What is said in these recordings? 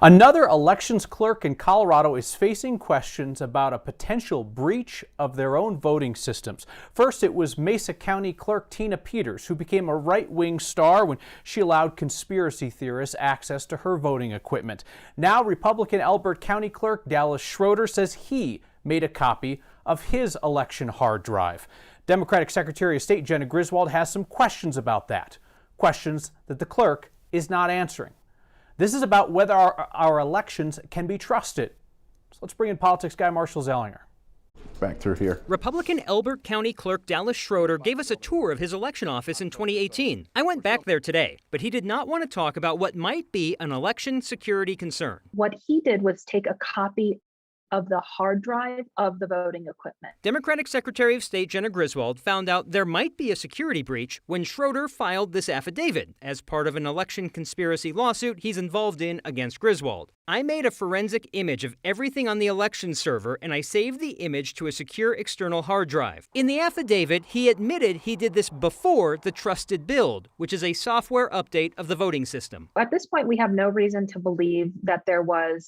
Another elections clerk in Colorado is facing questions about a potential breach of their own voting systems. First, it was Mesa County Clerk Tina Peters, who became a right-wing star when she allowed conspiracy theorists access to her voting equipment. Now, Republican Elbert County Clerk Dallas Schroeder says he made a copy of his election hard drive. Democratic Secretary of State Jena Griswold has some questions about that. Questions that the clerk is not answering. This is about whether our elections can be trusted. So let's bring in politics guy Marshall Zellinger. Back through here. Republican Elbert County Clerk Dallas Schroeder gave us a tour of his election office in 2018. I went back there today, but he did not want to talk about what might be an election security concern. What he did was take a copy of the hard drive of the voting equipment. Democratic Secretary of State Jena Griswold found out there might be a security breach when Schroeder filed this affidavit as part of an election conspiracy lawsuit he's involved in against Griswold. I made a forensic image of everything on the election server, and I saved the image to a secure external hard drive. In the affidavit, he admitted he did this before the trusted build, which is a software update of the voting system. At this point, we have no reason to believe that there was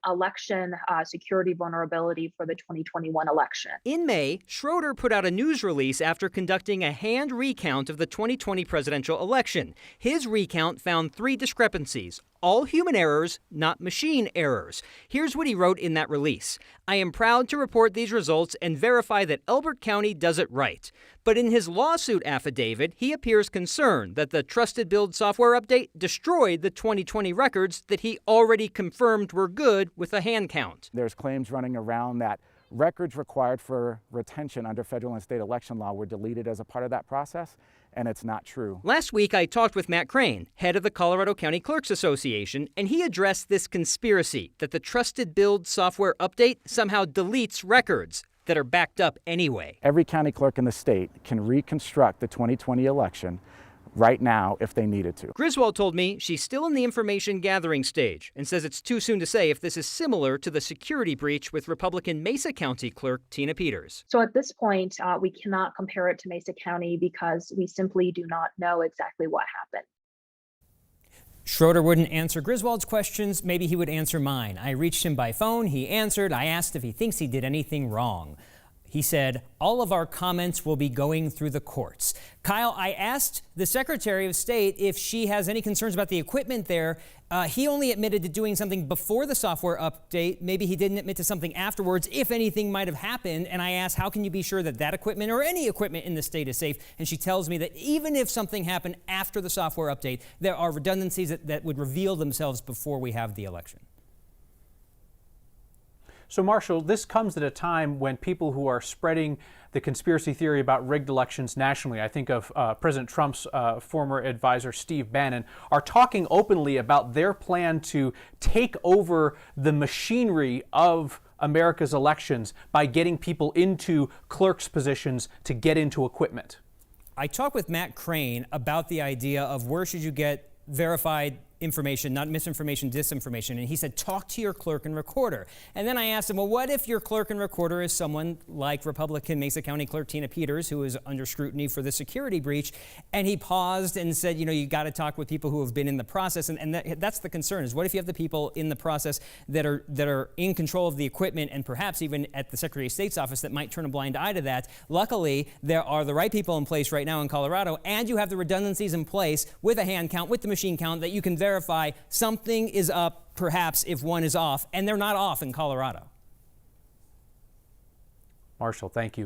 election security vulnerability for the 2021 election. In May, Schroeder put out a news release after conducting a hand recount of the 2020 presidential election. His recount found 3 discrepancies. All human errors, not machine errors. Here's what he wrote in that release. I am proud to report these results and verify that Elbert County does it right. But in his lawsuit affidavit, he appears concerned that the Trusted Build software update destroyed the 2020 records that he already confirmed were good with a hand count. There's claims running around that records required for retention under federal and state election law were deleted as a part of that process, and it's not true. Last week, I talked with Matt Crane, head of the Colorado County Clerks Association, and he addressed this conspiracy that the Trusted Build software update somehow deletes records that are backed up anyway. Every county clerk in the state can reconstruct the 2020 election right now if they needed to. Griswold told me she's still in the information gathering stage and says it's too soon to say if this is similar to the security breach with Republican Mesa County Clerk Tina Peters. So at this point, we cannot compare it to Mesa County because we simply do not know exactly what happened. Schroeder wouldn't answer Griswold's questions. Maybe he would answer mine. I reached him by phone. He answered. I asked if he thinks he did anything wrong. He said, all of our comments will be going through the courts. Kyle, I asked the Secretary of State if she has any concerns about the equipment there. He only admitted to doing something before the software update. Maybe he didn't admit to something afterwards, if anything might have happened. And I asked, how can you be sure that that equipment or any equipment in the state is safe? And she tells me that even if something happened after the software update, there are redundancies that would reveal themselves before we have the election. So, Marshall, this comes at a time when people who are spreading the conspiracy theory about rigged elections nationally, I think of President Trump's former advisor, Steve Bannon, are talking openly about their plan to take over the machinery of America's elections by getting people into clerks' positions to get into equipment. I talked with Matt Crane about the idea of where should you get verified information, not misinformation, disinformation. And he said, talk to your clerk and recorder. And then I asked him, well, what if your clerk and recorder is someone like Republican Mesa County Clerk Tina Peters, who is under scrutiny for the security breach? And he paused and said, you know, you got to talk with people who have been in the process. And that's the concern, is what if you have the people in the process that are in control of the equipment and perhaps even at the Secretary of State's office that might turn a blind eye to that? Luckily, there are the right people in place right now in Colorado, and you have the redundancies in place with a hand count, with the machine count, that you can verify something is up, perhaps, if one is off, and they're not off in Colorado. Marshall, thank you.